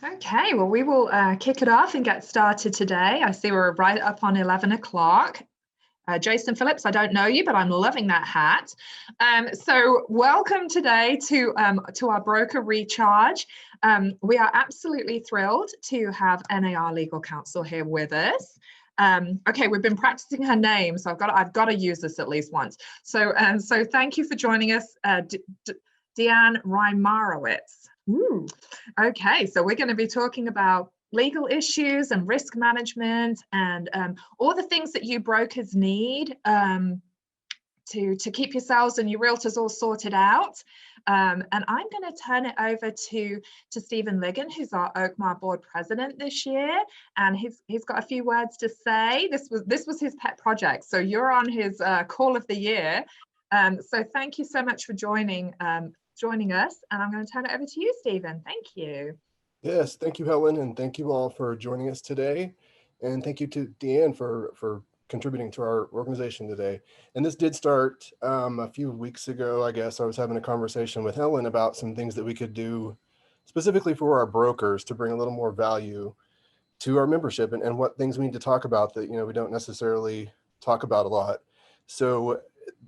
Okay, well, we will kick it off and get started today. I see we're right up on 11 o'clock. Jason Phillips, I don't know you, but I'm loving that hat. So welcome today to our broker recharge. We are absolutely thrilled to have NAR Legal Counsel here with us. Okay, we've been practicing her name, so I've got to use this at least once. So thank you for joining us, Deanne Reimarowitz. Ooh. Okay, so we're going to be talking about legal issues and risk management and all the things that you brokers need to keep yourselves and your realtors all sorted out. And I'm going to turn it over to Stephen Ligon, who's our Oakmar board president this year, and he's got a few words to say. This was his pet project, so you're on his call of the year. So thank you so much for joining us, and I'm going to turn it over to you, Stephen. Thank you. Yes, thank you, Helen, and thank you all for joining us today. And thank you to Deanne for contributing to our organization today. And this did start a few weeks ago, I guess. I was having a conversation with Helen about some things that we could do specifically for our brokers to bring a little more value to our membership and what things we need to talk about that, we don't necessarily talk about a lot. So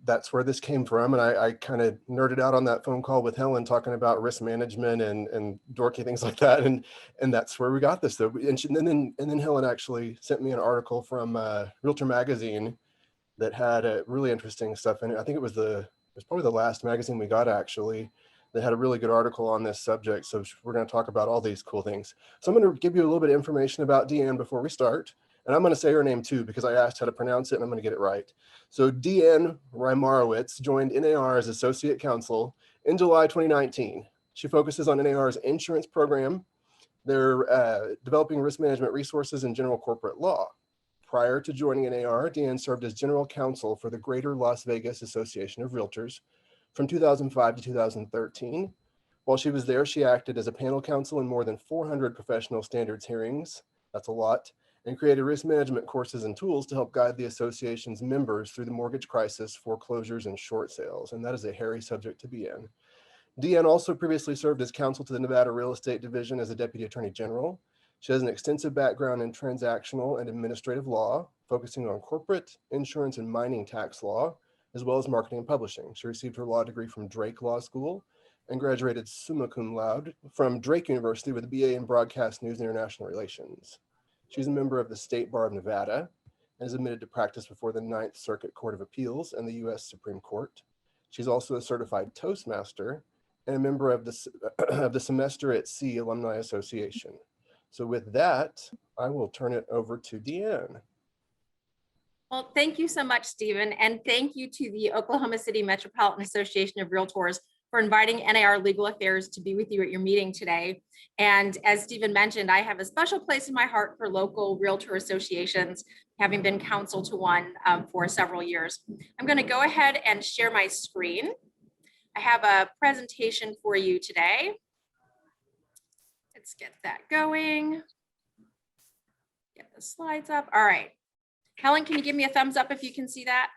that's where this came from. And I kind of nerded out on that phone call with Helen talking about risk management and dorky things like that. And that's where we got this though. And then Helen actually sent me an article from Realtor Magazine that had a really interesting stuff in it. I think it was probably the last magazine we got actually that had a really good article on this subject. So we're going to talk about all these cool things. So I'm going to give you a little bit of information about Deanne before we start. And I'm going to say her name too, because I asked how to pronounce it and I'm going to get it right. So Deanne Reimarowitz joined NAR as Associate Counsel in July 2019. She focuses on NAR's insurance program. They're developing risk management resources and general corporate law. Prior to joining NAR, Deanne served as General Counsel for the Greater Las Vegas Association of Realtors from 2005 to 2013. While she was there, she acted as a panel counsel in more than 400 professional standards hearings. That's a lot. And created risk management courses and tools to help guide the association's members through the mortgage crisis, foreclosures, and short sales. And that is a hairy subject to be in. Deanne also previously served as counsel to the Nevada Real Estate Division as a Deputy Attorney General. She has an extensive background in transactional and administrative law, focusing on corporate, insurance, and mining tax law, as well as marketing and publishing. She received her law degree from Drake Law School and graduated summa cum laude from Drake University with a BA in Broadcast News and International Relations. She's a member of the State Bar of Nevada and is admitted to practice before the Ninth Circuit Court of Appeals and the U.S. Supreme Court. She's also a certified Toastmaster and a member of the Semester at Sea Alumni Association. So with that, I will turn it over to Deanne. Well, thank you so much, Stephen. And thank you to the Oklahoma City Metropolitan Association of Realtors for inviting NAR Legal Affairs to be with you at your meeting today. And as Stephen mentioned, I have a special place in my heart for local realtor associations, having been counsel to one for several years. I'm going to go ahead and share my screen. I have a presentation for you today. Let's get that going. Get the slides up. All right. Helen, can you give me a thumbs up if you can see that?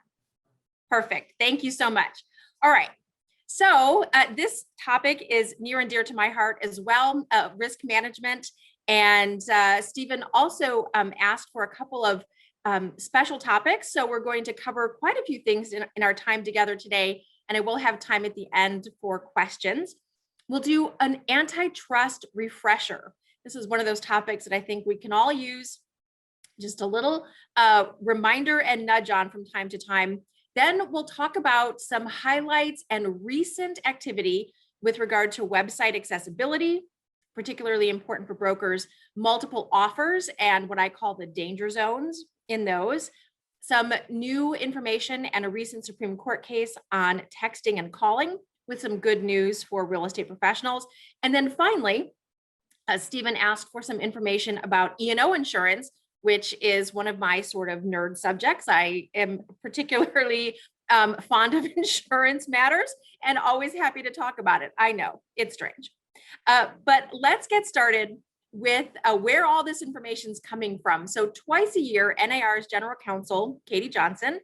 Perfect. Thank you so much. All right. So this topic is near and dear to my heart as well, risk management. And Stephen also asked for a couple of special topics. So we're going to cover quite a few things in our time together today. And I will have time at the end for questions. We'll do an antitrust refresher. This is one of those topics that I think we can all use just a little reminder and nudge on from time to time. Then we'll talk about some highlights and recent activity with regard to website accessibility, particularly important for brokers, multiple offers and what I call the danger zones in those, some new information and a recent Supreme Court case on texting and calling with some good news for real estate professionals. And then finally, Stephen asked for some information about E&O insurance, which is one of my sort of nerd subjects. I am particularly fond of insurance matters and always happy to talk about it. I know, it's strange. But let's get started with where all this information is coming from. So twice a year, NAR's General Counsel, Katie Johnson,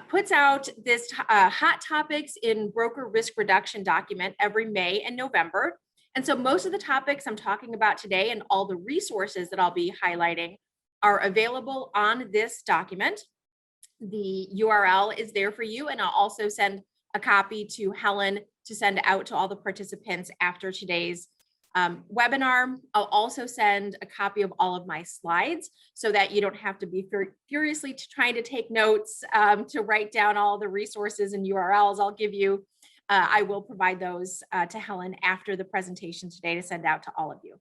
puts out this hot topics in broker risk reduction document every May and November. And so most of the topics I'm talking about today and all the resources that I'll be highlighting are available on this document. The URL is there for you, and I'll also send a copy to Helen to send out to all the participants after today's webinar. I'll also send a copy of all of my slides so that you don't have to be furiously trying to take notes to write down all the resources and URLs I'll give you. I will provide those to Helen after the presentation today to send out to all of you.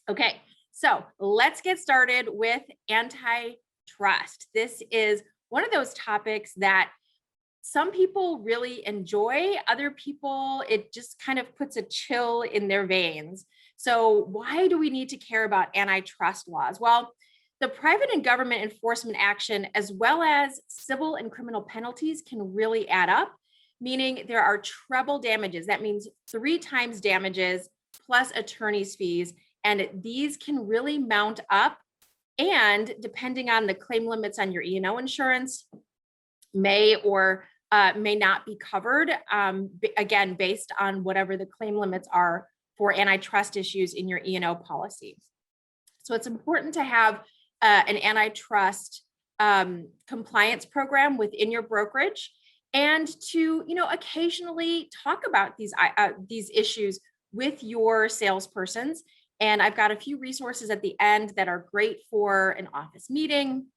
Okay, so let's get started with antitrust. This is one of those topics that some people really enjoy, other people, it just kind of puts a chill in their veins. So why do we need to care about antitrust laws? Well, the private and government enforcement action, as well as civil and criminal penalties, can really add up, meaning there are treble damages. That means 3 times damages plus attorney's fees. And these can really mount up. And depending on the claim limits on your E&O insurance, may or may not be covered, again, based on whatever the claim limits are for antitrust issues in your E&O policy. So it's important to have an antitrust compliance program within your brokerage, and to occasionally talk about these issues with your salespersons. And I've got a few resources at the end that are great for an office meeting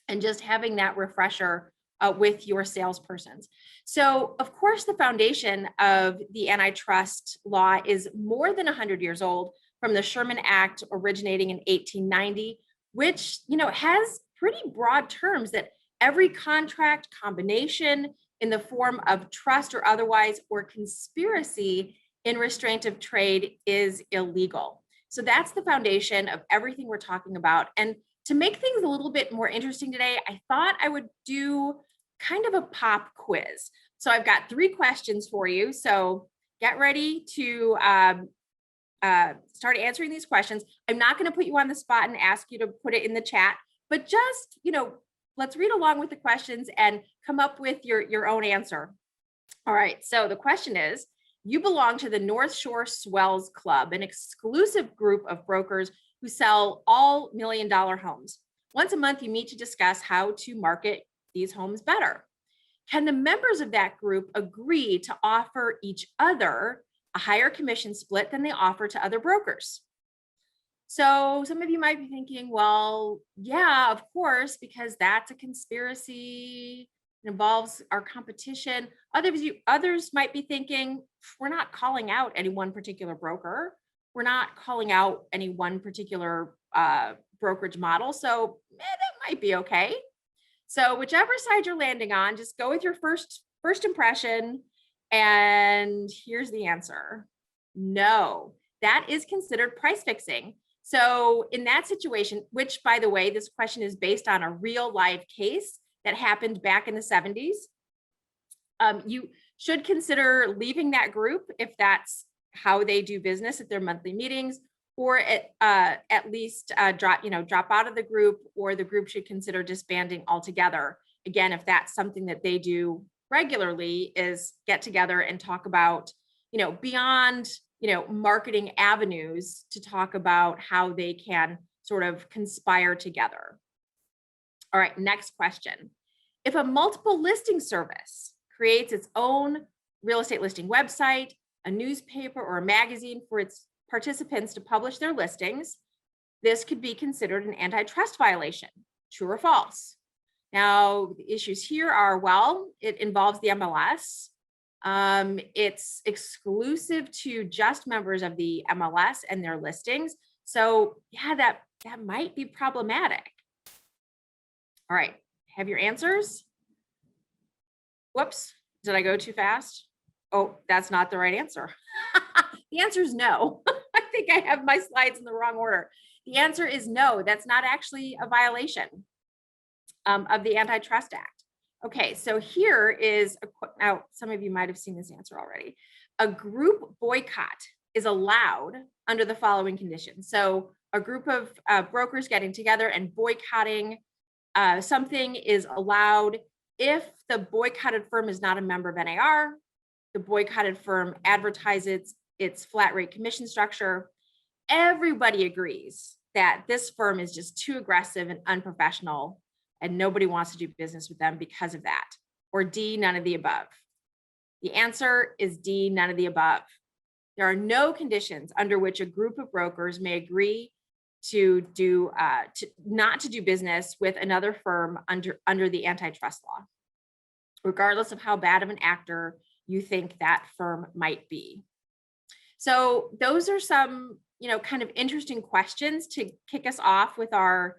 and just having that refresher with your salespersons. So of course, the foundation of the antitrust law is more than 100 years old, from the Sherman Act originating in 1890, which has pretty broad terms that every contract, combination in the form of trust or otherwise, or conspiracy in restraint of trade is illegal. So that's the foundation of everything we're talking about. And to make things a little bit more interesting today, I thought I would do kind of a pop quiz. So I've got 3 questions for you. So get ready to start answering these questions. I'm not going to put you on the spot and ask you to put it in the chat, but just, let's read along with the questions and come up with your own answer. All right. So the question is, you belong to the North Shore Swells Club, an exclusive group of brokers who sell all $1 million homes. Once a month, you meet to discuss how to market these homes better. Can the members of that group agree to offer each other a higher commission split than they offer to other brokers? So some of you might be thinking, well, yeah, of course, because that's a conspiracy. It involves our competition. Others might be thinking, we're not calling out any one particular broker. We're not calling out any one particular brokerage model. So that might be okay. So whichever side you're landing on, just go with your first impression. And here's the answer. No, that is considered price fixing. So in that situation, which by the way, this question is based on a real live case that happened back in the 70s, you should consider leaving that group if that's how they do business at their monthly meetings, or at least drop out of the group, or the group should consider disbanding altogether. Again, if that's something that they do regularly, is get together and talk about, beyond, marketing avenues, to talk about how they can sort of conspire together. All right, next question. If a multiple listing service creates its own real estate listing website, a newspaper, or a magazine for its participants to publish their listings, this could be considered an antitrust violation. True or false? Now, the issues here are, well, it involves the MLS. It's exclusive to just members of the MLS and their listings. So yeah, that might be problematic. All right, have your answers? Whoops, did I go too fast? Oh, that's not the right answer. The answer is no. I think I have my slides in the wrong order. The answer is no, that's not actually a violation of the Antitrust Act. Okay, so here is, now some of you might have seen this answer already. A group boycott is allowed under the following conditions. So a group of brokers getting together and boycotting something is allowed if the boycotted firm is not a member of NAR, the boycotted firm advertises its flat rate commission structure. Everybody agrees that this firm is just too aggressive and unprofessional, and nobody wants to do business with them because of that. Or D, none of the above. The answer is D, none of the above. There are no conditions under which a group of brokers may agree not to do business with another firm under the antitrust law, regardless of how bad of an actor you think that firm might be. So those are some, kind of interesting questions to kick us off with our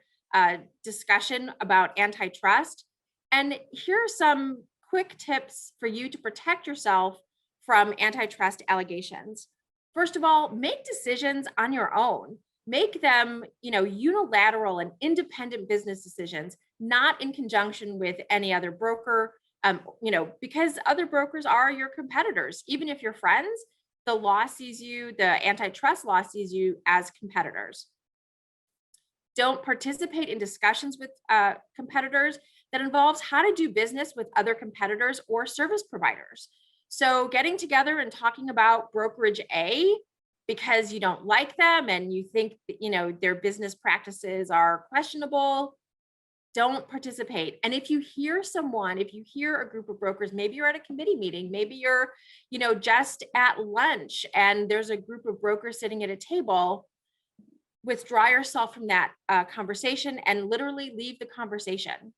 discussion about antitrust. And here are some quick tips for you to protect yourself from antitrust allegations. First of all, make decisions on your own. Make them, unilateral and independent business decisions, not in conjunction with any other broker, because other brokers are your competitors. Even if you're friends, the antitrust law sees you as competitors. Don't participate in discussions with competitors that involves how to do business with other competitors or service providers. So getting together and talking about brokerage A because you don't like them and you think their business practices are questionable, don't participate. And if you hear a group of brokers, maybe you're at a committee meeting, maybe you're just at lunch and there's a group of brokers sitting at a table, withdraw yourself from that conversation and literally leave the conversation.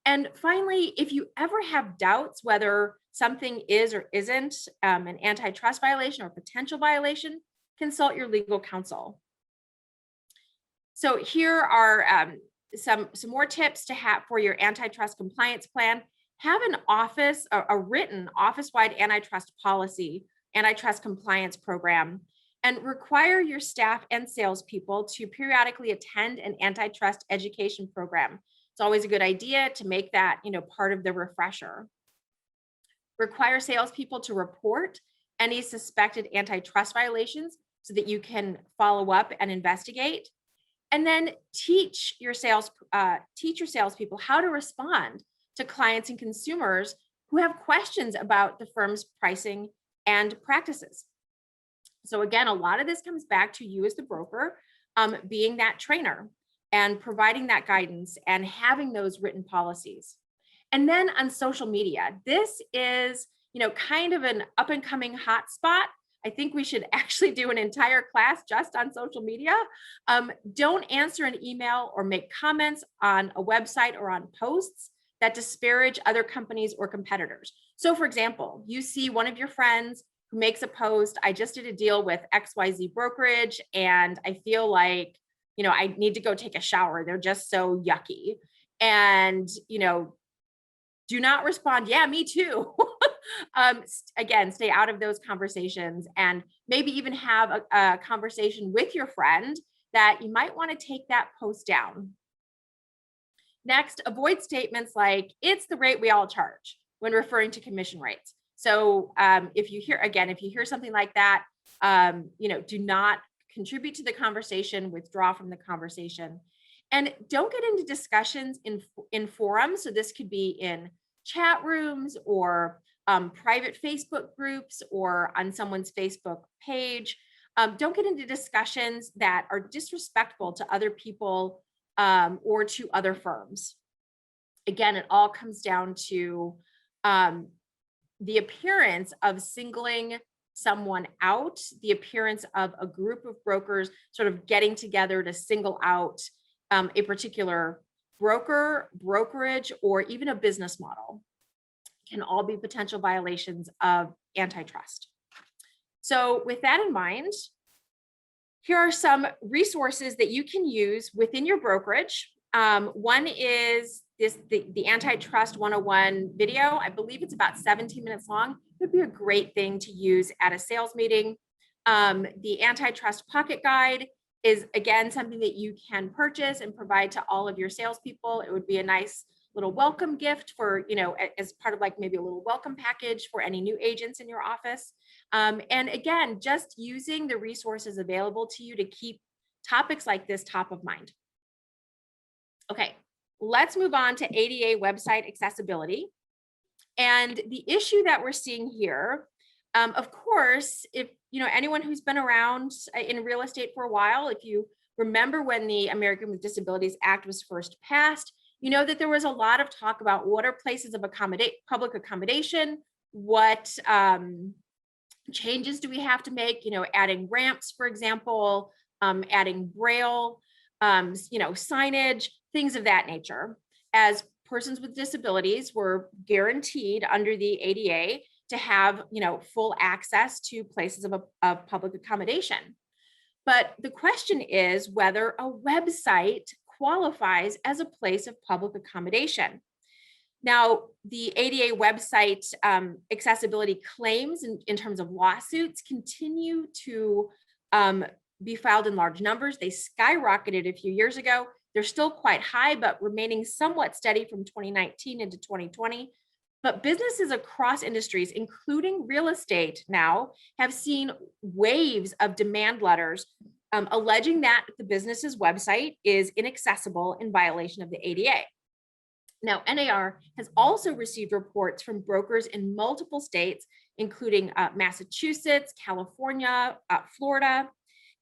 And finally, if you ever have doubts whether something is or isn't an antitrust violation or potential violation, consult your legal counsel. So here are some more tips to have for your antitrust compliance plan. Have a written office-wide antitrust policy, antitrust compliance program, and require your staff and salespeople to periodically attend an antitrust education program. It's always a good idea to make that, part of the refresher. Require salespeople to report any suspected antitrust violations so that you can follow up and investigate. And then teach your salespeople how to respond to clients and consumers who have questions about the firm's pricing and practices. So again, a lot of this comes back to you as the broker being that trainer and providing that guidance and having those written policies. And then on social media, this is, kind of an up and coming hot spot. I think we should actually do an entire class just on social media. Don't answer an email or make comments on a website or on posts that disparage other companies or competitors. So for example, you see one of your friends who makes a post, I just did a deal with XYZ brokerage and I feel like, I need to go take a shower. They're just so yucky. And, do not respond, yeah, me too. Again, stay out of those conversations and maybe even have a conversation with your friend that you might want to take that post down. Next, avoid statements like, it's the rate we all charge when referring to commission rates. So if you hear something like that, do not contribute to the conversation, withdraw from the conversation. And don't get into discussions in forums. So this could be in chat rooms or private Facebook groups or on someone's Facebook page. Don't get into discussions that are disrespectful to other people or to other firms. Again, it all comes down to the appearance of singling someone out, the appearance of a group of brokers sort of getting together to single out a particular brokerage, or even a business model can all be potential violations of antitrust. So with that in mind, here are some resources that you can use within your brokerage. One is the Antitrust 101 video. I believe it's about 17 minutes long. It would be a great thing to use at a sales meeting. The Antitrust Pocket Guide is, again, something that you can purchase and provide to all of your salespeople. It would be a nice little welcome gift for, as part of like maybe a little welcome package for any new agents in your office. And again, just using the resources available to you to keep topics like this top of mind. Okay, let's move on to ADA website accessibility. And the issue that we're seeing here, of course, if anyone who's been around in real estate for a while, if you remember when the American with Disabilities Act was first passed, you know that there was a lot of talk about what are places of public accommodation, what changes do we have to make, adding ramps, for example, adding braille, signage, things of that nature, as persons with disabilities were guaranteed under the ADA to have, full access to places of public accommodation. But the question is whether a website qualifies as a place of public accommodation. Now, the ADA website accessibility claims in terms of lawsuits continue to be filed in large numbers. They skyrocketed a few years ago. They're still quite high, but remaining somewhat steady from 2019 into 2020. But businesses across industries, including real estate now, have seen waves of demand letters alleging that the business's website is inaccessible in violation of the ADA. Now, NAR has also received reports from brokers in multiple states, including Massachusetts, California, Florida,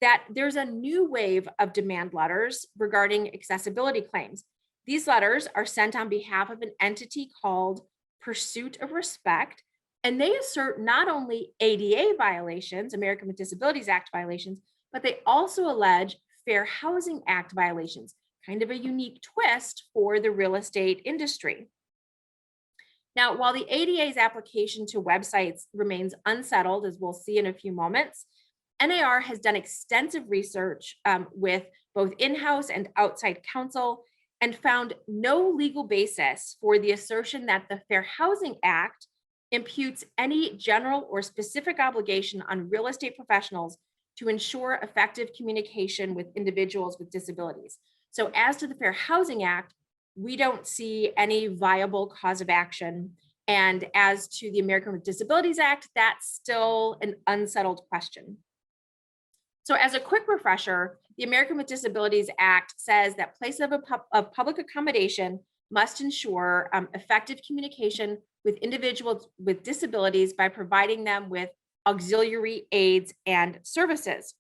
that there's a new wave of demand letters regarding accessibility claims. These letters are sent on behalf of an entity called Pursuit of Respect, and they assert not only ADA violations, American with Disabilities Act violations, but they also allege Fair Housing Act violations, kind of a unique twist for the real estate industry. Now, while the ADA's application to websites remains unsettled, as we'll see in a few moments, NAR has done extensive research with both in-house and outside counsel and found no legal basis for the assertion that the Fair Housing Act imputes any general or specific obligation on real estate professionals to ensure effective communication with individuals with disabilities. So as to the Fair Housing Act, we don't see any viable cause of action. And as to the American with Disabilities Act, that's still an unsettled question. So as a quick refresher, the American with Disabilities Act says that places of public accommodation must ensure effective communication with individuals with disabilities by providing them with auxiliary aids and services.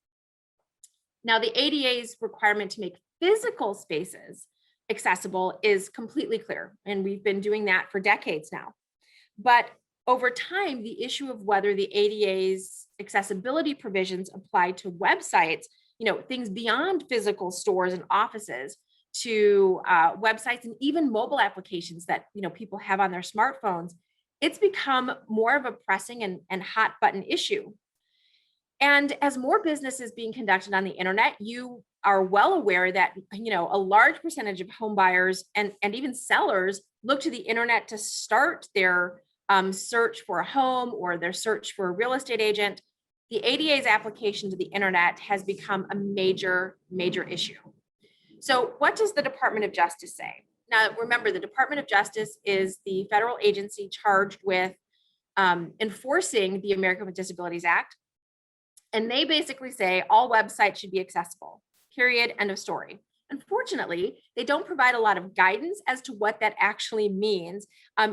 Now, the ADA's requirement to make physical spaces accessible is completely clear, and we've been doing that for decades now. But over time, the issue of whether the ADA's accessibility provisions apply to websites, things beyond physical stores and offices, to websites and even mobile applications that people have on their smartphones, it's become more of a pressing and hot button issue. And as more business is being conducted on the internet, you are well aware that a large percentage of home buyers and even sellers look to the internet to start their search for a home or their search for a real estate agent. The ADA's application to the internet has become a major issue. So what does the Department of Justice say? Now, remember, the Department of Justice is the federal agency charged with enforcing the American with Disabilities Act. And they basically say all websites should be accessible, period, end of story. Unfortunately, they don't provide a lot of guidance as to what that actually means.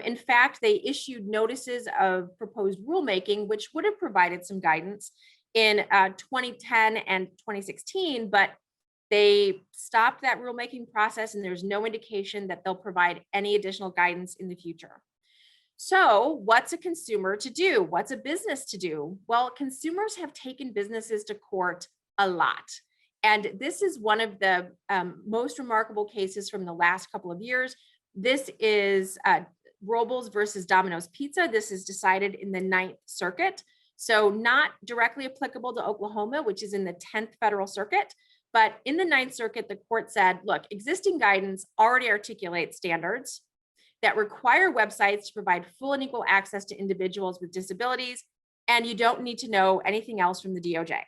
In fact, they issued notices of proposed rulemaking, which would have provided some guidance in 2010 and 2016, but they stopped that rulemaking process, and there's no indication that they'll provide any additional guidance in the future. So what's a consumer to do? What's a business to do? Well, consumers have taken businesses to court a lot. And this is one of the most remarkable cases from the last couple of years. This is Robles versus Domino's Pizza. This is decided in the 9th Circuit. So not directly applicable to Oklahoma, which is in the 10th Federal Circuit. But in the 9th Circuit, the court said, look, existing guidance already articulates standards that require websites to provide full and equal access to individuals with disabilities, and you don't need to know anything else from the DOJ.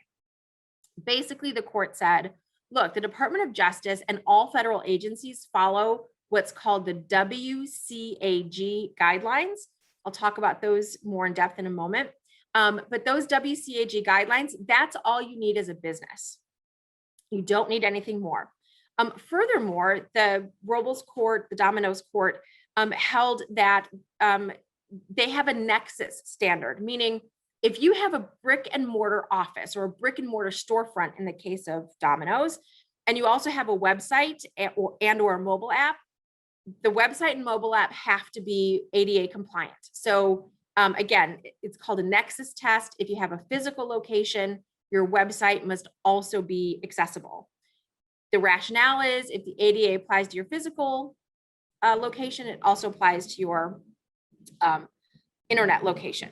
Basically, the court said, look, the Department of Justice and all federal agencies follow what's called the WCAG guidelines. I'll talk about those more in depth in a moment. But those WCAG guidelines, that's all you need as a business. You don't need anything more. Furthermore, the Robles court, the Domino's court, held that they have a nexus standard, meaning if you have a brick and mortar office or a brick and mortar storefront in the case of Domino's, and you also have a website and or a mobile app, the website and mobile app have to be ADA compliant. So again, it's called a nexus test. If you have a physical location, your website must also be accessible. The rationale is if the ADA applies to your physical location, it also applies to your internet location.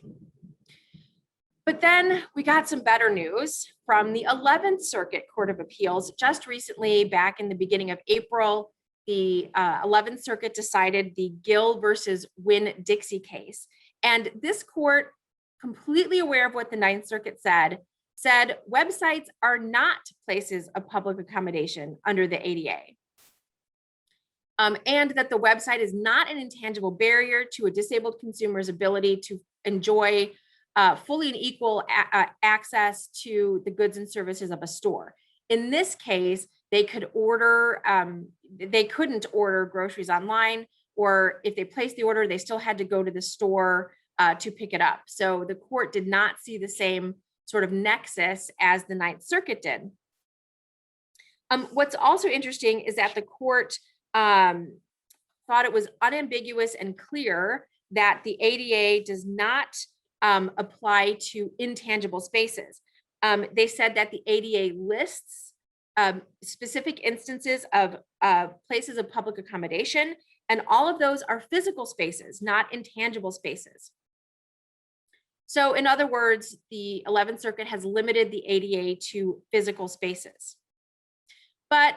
But then we got some better news from the 11th Circuit Court of Appeals. Just recently, back in the beginning of April, the 11th Circuit decided the Gill versus Winn-Dixie case. And this court, completely aware of what the 9th Circuit said websites are not places of public accommodation under the ADA. And that the website is not an intangible barrier to a disabled consumer's ability to enjoy fully and equal access to the goods and services of a store. In this case, they couldn't order groceries online, or if they placed the order, they still had to go to the store to pick it up. So the court did not see the same sort of nexus as the 9th Circuit did. What's also interesting is that the court thought it was unambiguous and clear that the ADA does not apply to intangible spaces. They said that the ADA lists specific instances of places of public accommodation, and all of those are physical spaces, not intangible spaces. So in other words, the 11th Circuit has limited the ADA to physical spaces. But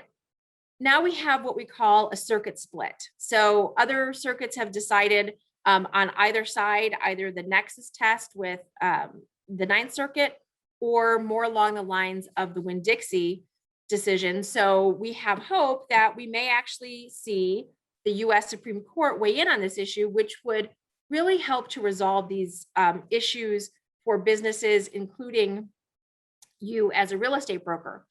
now we have what we call a circuit split. So other circuits have decided on either side, either the nexus test with the 9th Circuit or more along the lines of the Winn-Dixie decision. So we have hope that we may actually see the US Supreme Court weigh in on this issue, which would really help to resolve these issues for businesses, including you as a real estate broker.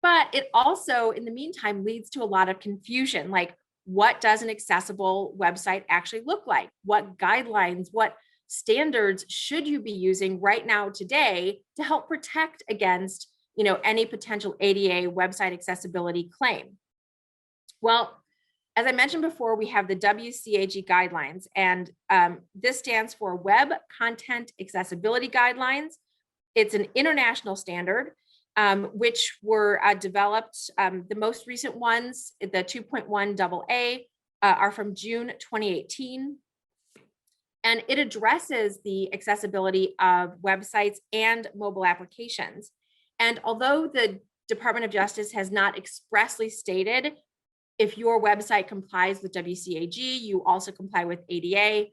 But it also, in the meantime, leads to a lot of confusion, like what does an accessible website actually look like? What guidelines, what standards should you be using right now today to help protect against, any potential ADA website accessibility claim? Well, as I mentioned before, we have the WCAG guidelines, and this stands for Web Content Accessibility Guidelines. It's an international standard, which were developed. The most recent ones, the 2.1 AA, are from June 2018. And it addresses the accessibility of websites and mobile applications. And although the Department of Justice has not expressly stated if your website complies with WCAG, you also comply with ADA,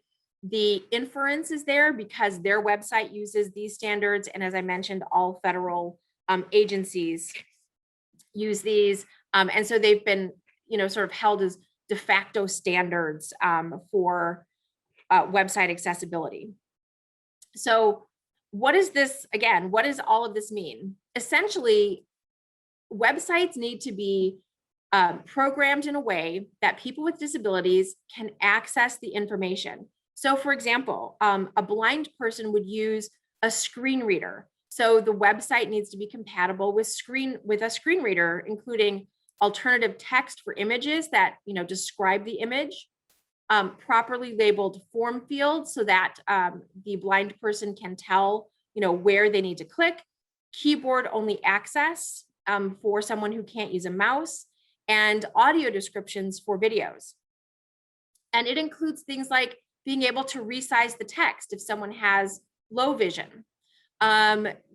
the inference is there because their website uses these standards. And as I mentioned, all federal agencies use these. And so they've been, sort of held as de facto standards for website accessibility. So what is this, again, what does all of this mean? Essentially, websites need to be programmed in a way that people with disabilities can access the information. So for example, a blind person would use a screen reader. So the website needs to be compatible with a screen reader, including alternative text for images that describe the image, properly labeled form fields so that the blind person can tell where they need to click, keyboard only access for someone who can't use a mouse, and audio descriptions for videos. And it includes things like being able to resize the text if someone has low vision,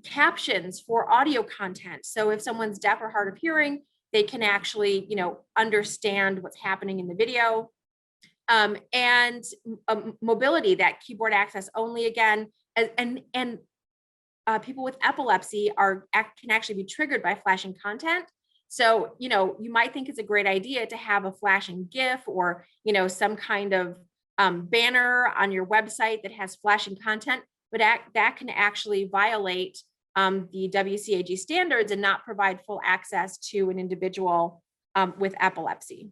captions for audio content. So if someone's deaf or hard of hearing, they can actually, understand what's happening in the video. And mobility, that keyboard access only again, and people with epilepsy can actually be triggered by flashing content. So, you might think it's a great idea to have a flashing GIF or, some kind of banner on your website that has flashing content, but that can actually violate the WCAG standards and not provide full access to an individual with epilepsy.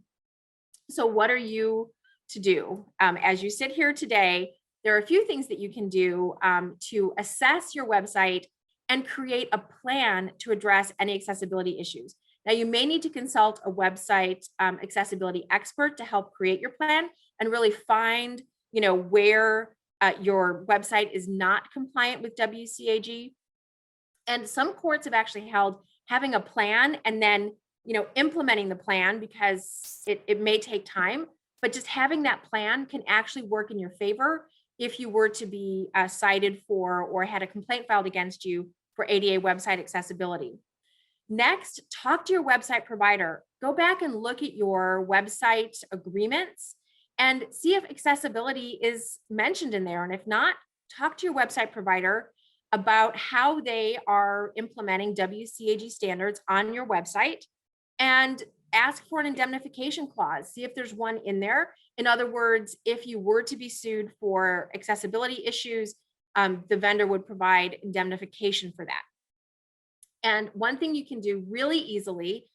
So what are you to do? As you sit here today, there are a few things that you can do to assess your website and create a plan to address any accessibility issues. Now, you may need to consult a website accessibility expert to help create your plan and really find, where your website is not compliant with WCAG. And some courts have actually held having a plan and then, implementing the plan, because it may take time, but just having that plan can actually work in your favor if you were to be cited for or had a complaint filed against you for ADA website accessibility. Next, talk to your website provider. Go back and look at your website agreements and see if accessibility is mentioned in there. And if not, talk to your website provider about how they are implementing WCAG standards on your website, and ask for an indemnification clause. See if there's one in there. In other words, if you were to be sued for accessibility issues, the vendor would provide indemnification for that. And one thing you can do really easily,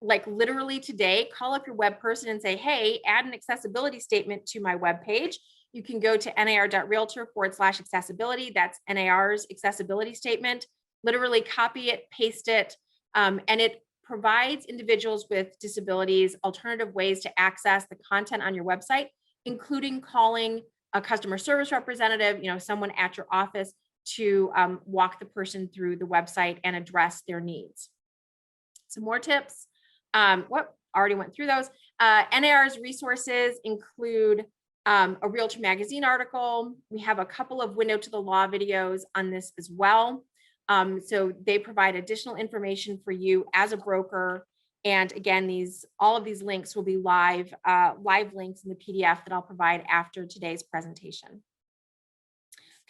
like literally today, call up your web person and say, hey, add an accessibility statement to my web page. You can go to nar.realtor.com/accessibility. That's NAR's accessibility statement. Literally copy it, paste it, and it provides individuals with disabilities alternative ways to access the content on your website, including calling a customer service representative, someone at your office, to walk the person through the website and address their needs. Some more tips. Already went through those. NAR's resources include a Realtor Magazine article. We have a couple of Window to the Law videos on this as well. So they provide additional information for you as a broker. And again, all of these links will be live links in the PDF that I'll provide after today's presentation.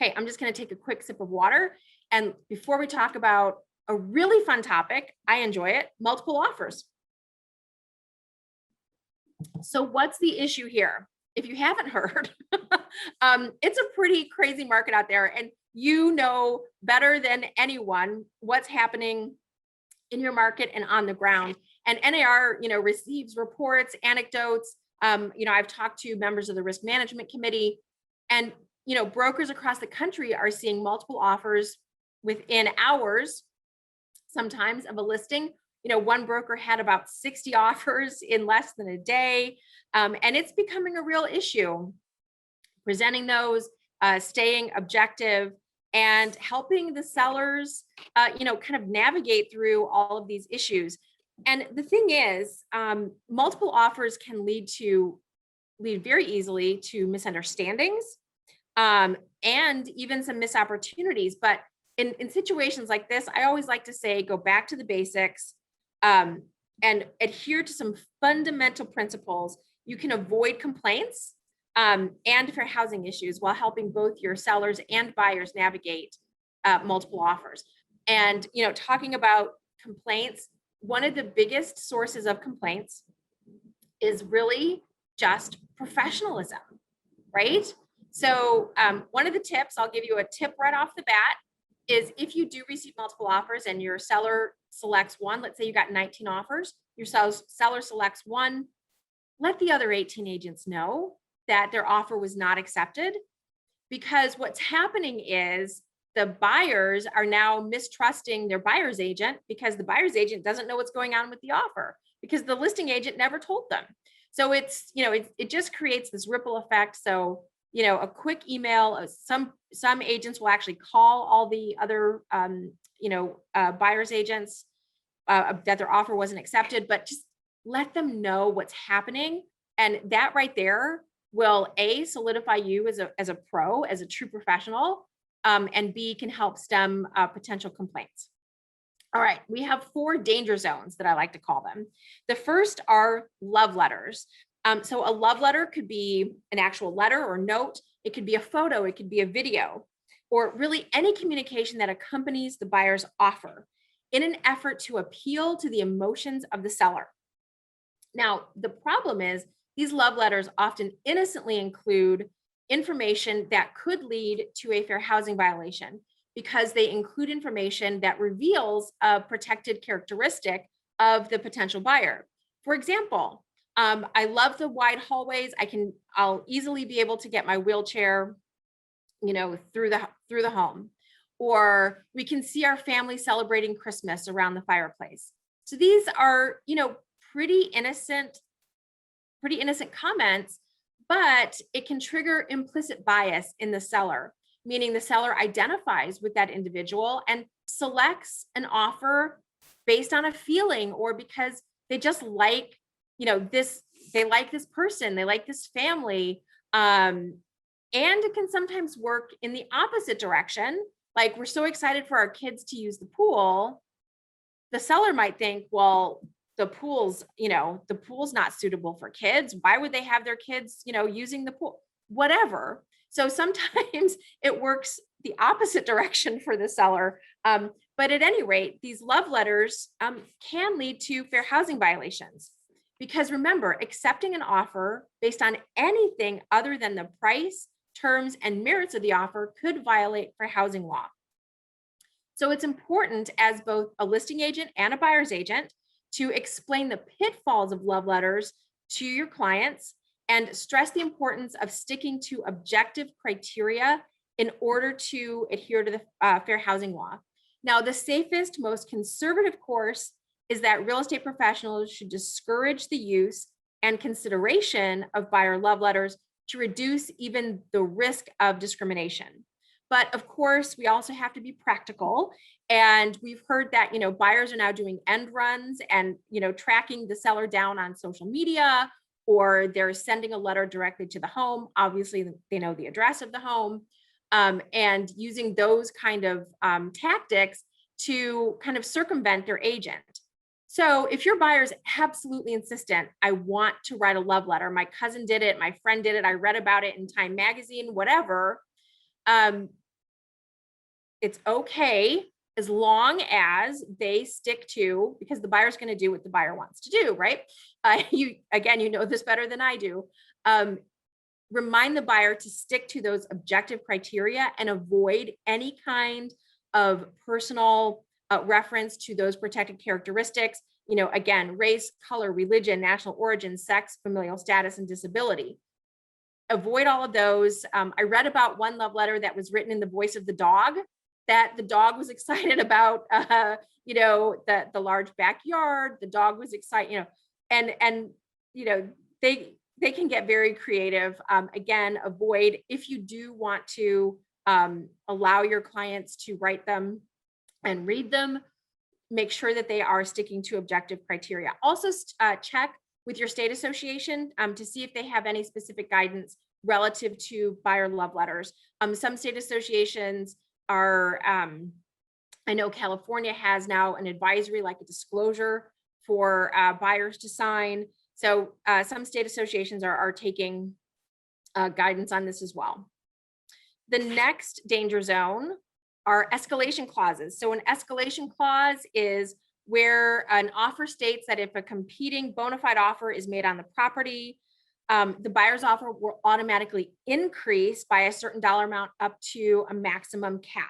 Okay, I'm just going to take a quick sip of water. And before we talk about a really fun topic, I enjoy it, multiple offers. So what's the issue here? If you haven't heard, it's a pretty crazy market out there, and you know better than anyone what's happening in your market and on the ground. And NAR, receives reports, anecdotes. I've talked to members of the risk management committee, and brokers across the country are seeing multiple offers within hours, sometimes, of a listing. One broker had about 60 offers in less than a day, and it's becoming a real issue. Presenting those, staying objective, and helping the sellers, kind of navigate through all of these issues. And the thing is, multiple offers can lead very easily to misunderstandings, and even some missed opportunities. But in situations like this, I always like to say, go back to the basics, and adhere to some fundamental principles. You can avoid complaints and fair housing issues while helping both your sellers and buyers navigate multiple offers. And, talking about complaints, one of the biggest sources of complaints is really just professionalism, right? So one of the tips, I'll give you a tip right off the bat, is if you do receive multiple offers and your seller selects one, let's say you got 19 offers, your seller selects one, let the other 18 agents know that their offer was not accepted, because what's happening is the buyers are now mistrusting their buyer's agent, because the buyer's agent doesn't know what's going on with the offer because the listing agent never told them. So it's, it just creates this ripple effect. So, a quick email, some agents will actually call all the other, buyer's agents that their offer wasn't accepted, but just let them know what's happening. And that right there will A, solidify you as a pro, as a true professional, and B, can help stem potential complaints. All right, we have 4 danger zones that I like to call them. The first are love letters. So a love letter could be an actual letter or note. It could be a photo. It could be a video, or really any communication that accompanies the buyer's offer in an effort to appeal to the emotions of the seller. Now, the problem is these love letters often innocently include information that could lead to a fair housing violation, because they include information that reveals a protected characteristic of the potential buyer. For example, I love the wide hallways. I'll easily be able to get my wheelchair through the home, or we can see our family celebrating Christmas around the fireplace. So these are, pretty innocent comments, but it can trigger implicit bias in the seller, meaning the seller identifies with that individual and selects an offer based on a feeling, or because they just like, they like this person, they like this family. And it can sometimes work in the opposite direction. Like, we're so excited for our kids to use the pool. The seller might think, well, the pool's not suitable for kids. Why would they have their kids, using the pool? Whatever. So sometimes it works the opposite direction for the seller. But at any rate, these love letters can lead to fair housing violations. Because remember, accepting an offer based on anything other than the price, terms, and merits of the offer could violate fair housing law. So it's important, as both a listing agent and a buyer's agent, to explain the pitfalls of love letters to your clients and stress the importance of sticking to objective criteria in order to adhere to the fair housing law. Now, the safest, most conservative course is that real estate professionals should discourage the use and consideration of buyer love letters to reduce even the risk of discrimination. But of course, we also have to be practical. And we've heard that, buyers are now doing end runs and, tracking the seller down on social media, or they're sending a letter directly to the home. Obviously, they know the address of the home, and using those kind of tactics to kind of circumvent their agent. So if your buyer's absolutely insistent, I want to write a love letter, my cousin did it, my friend did it, I read about it in Time Magazine, whatever, it's okay, as long as they stick to, because the buyer's going to do what the buyer wants to do, right? You know this better than I do. Remind the buyer to stick to those objective criteria and avoid any kind of personal reference to those protected characteristics. Again, race, color, religion, national origin, sex, familial status, and disability. Avoid all of those. I read about one love letter that was written in the voice of the dog, that the dog was excited about, the large backyard. The dog was excited, and they can get very creative. Again, avoid, if you do want to allow your clients to write them and read them, make sure that they are sticking to objective criteria. Also, check with your state association to see if they have any specific guidance relative to buyer love letters. Some state associations are, I know California has now an advisory, like a disclosure for buyers to sign. So some state associations are taking guidance on this as well. The next danger zone are escalation clauses. So an escalation clause is where an offer states that if a competing bona fide offer is made on the property, the buyer's offer will automatically increase by a certain dollar amount up to a maximum cap.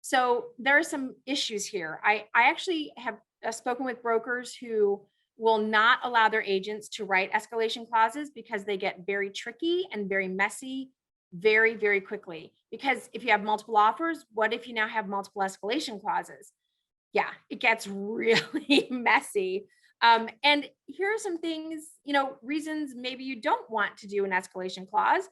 So there are some issues here. I actually have spoken with brokers who will not allow their agents to write escalation clauses because they get very tricky and very messy very, very quickly. Because if you have multiple offers, what if you now have multiple escalation clauses? Yeah, it gets really messy. And here are some things, reasons maybe you don't want to do an escalation clause,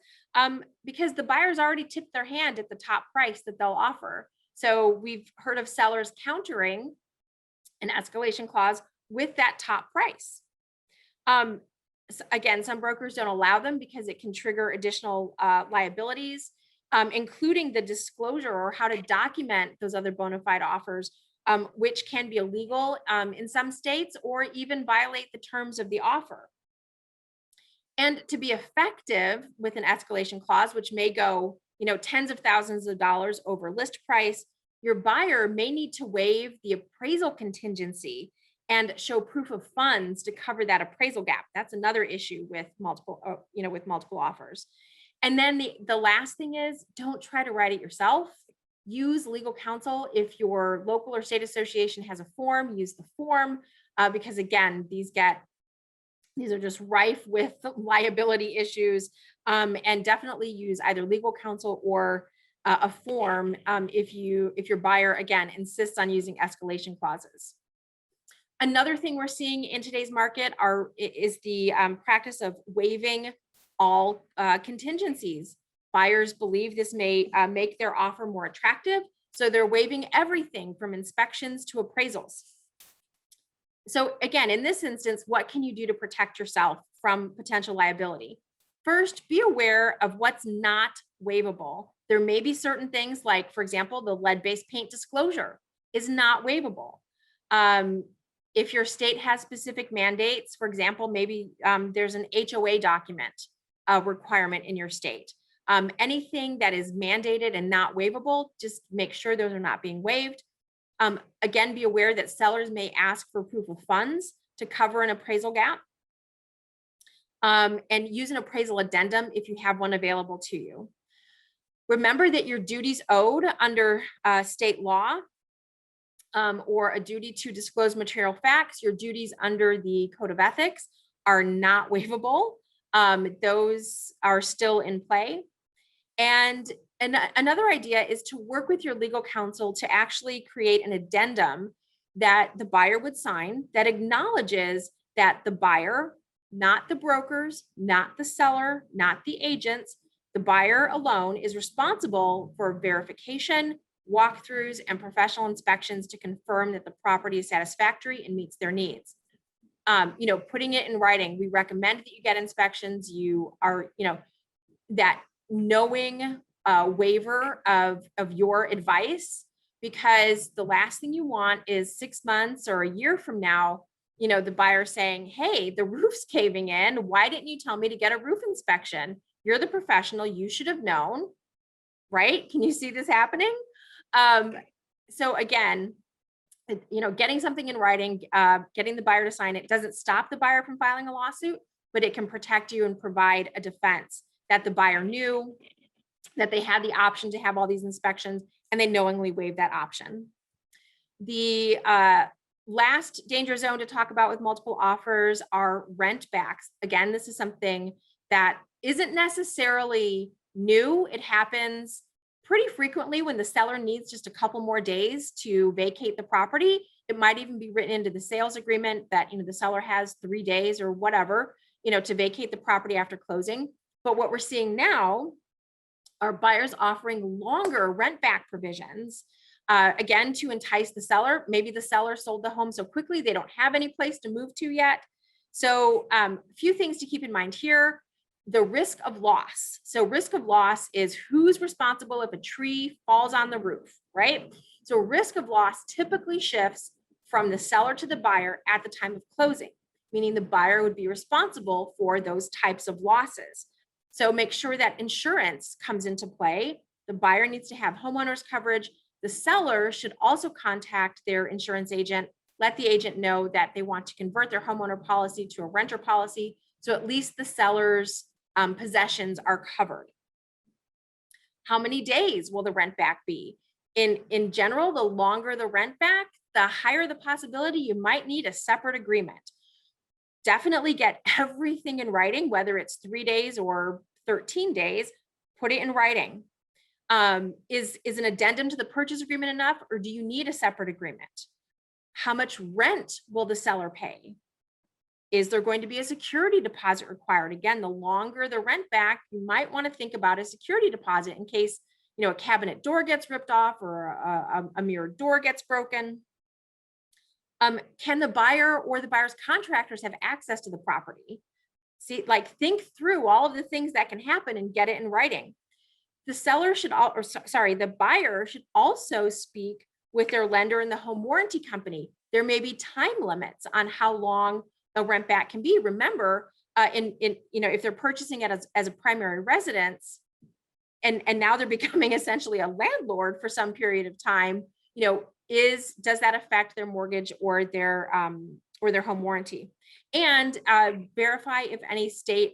because the buyer's already tipped their hand at the top price that they'll offer. So we've heard of sellers countering an escalation clause with that top price. Again, some brokers don't allow them because it can trigger additional liabilities, including the disclosure or how to document those other bona fide offers, which can be illegal in some states or even violate the terms of the offer. And to be effective with an escalation clause, which may go, tens of thousands of dollars over list price, your buyer may need to waive the appraisal contingency and show proof of funds to cover that appraisal gap. That's another issue with multiple offers. And then the last thing is, don't try to write it yourself. Use legal counsel. If your local or state association has a form, use the form, because again, these are just rife with liability issues, and definitely use either legal counsel or a form if your buyer, again, insists on using escalation clauses. Another thing we're seeing in today's market is the practice of waiving all contingencies. Buyers believe this may make their offer more attractive, so they're waiving everything from inspections to appraisals. So again, in this instance, what can you do to protect yourself from potential liability? First, be aware of what's not waivable. There may be certain things like, for example, the lead-based paint disclosure is not waivable. If your state has specific mandates, for example, maybe there's an HOA document requirement in your state. Anything that is mandated and not waivable, just make sure those are not being waived. Again, be aware that sellers may ask for proof of funds to cover an appraisal gap. And use an appraisal addendum if you have one available to you. Remember that your duties owed under state law or a duty to disclose material facts, your duties under the Code of Ethics are not waivable. Those are still in play. And another idea is to work with your legal counsel to actually create an addendum that the buyer would sign that acknowledges that the buyer, not the brokers, not the seller, not the agents, the buyer alone is responsible for verification, walkthroughs, and professional inspections to confirm that the property is satisfactory and meets their needs. Putting it in writing, we recommend that you get inspections. You are, that knowing waiver of your advice, because the last thing you want is 6 months or a year from now, the buyer saying, hey, the roof's caving in. Why didn't you tell me to get a roof inspection? You're the professional. You should have known, right? Can you see this happening? So again, getting something in writing, getting the buyer to sign it doesn't stop the buyer from filing a lawsuit, but it can protect you and provide a defense that the buyer knew that they had the option to have all these inspections and they knowingly waived that option. The last danger zone to talk about with multiple offers are rent backs. Again, this is something that isn't necessarily new. It happens pretty frequently when the seller needs just a couple more days to vacate the property. It might even be written into the sales agreement that the seller has 3 days or whatever, to vacate the property after closing. But what we're seeing now are buyers offering longer rent back provisions. Again, to entice the seller. Maybe the seller sold the home so quickly they don't have any place to move to yet. So a few things to keep in mind here. The risk of loss. So risk of loss is who's responsible if a tree falls on the roof, right? So risk of loss typically shifts from the seller to the buyer at the time of closing, meaning the buyer would be responsible for those types of losses. So make sure that insurance comes into play. The buyer needs to have homeowners coverage. The seller should also contact their insurance agent, let the agent know that they want to convert their homeowner policy to a renter policy. So at least the seller's possessions are covered. How many days will the rent back be? In general, the longer the rent back, the higher the possibility you might need a separate agreement. Definitely get everything in writing, whether it's 3 days or 13 days, put it in writing. Is an addendum to the purchase agreement enough, or do you need a separate agreement? How much rent will the seller pay? Is there going to be a security deposit required? Again, the longer the rent back, you might want to think about a security deposit in case, a cabinet door gets ripped off or a mirror door gets broken. Can the buyer or the buyer's contractors have access to the property? See, think through all of the things that can happen and get it in writing. The buyer should also speak with their lender and the home warranty company. There may be time limits on how long a rent back can be. Remember, if they're purchasing it as a primary residence, and now they're becoming essentially a landlord for some period of time, does that affect their mortgage or their home warranty? And verify if any state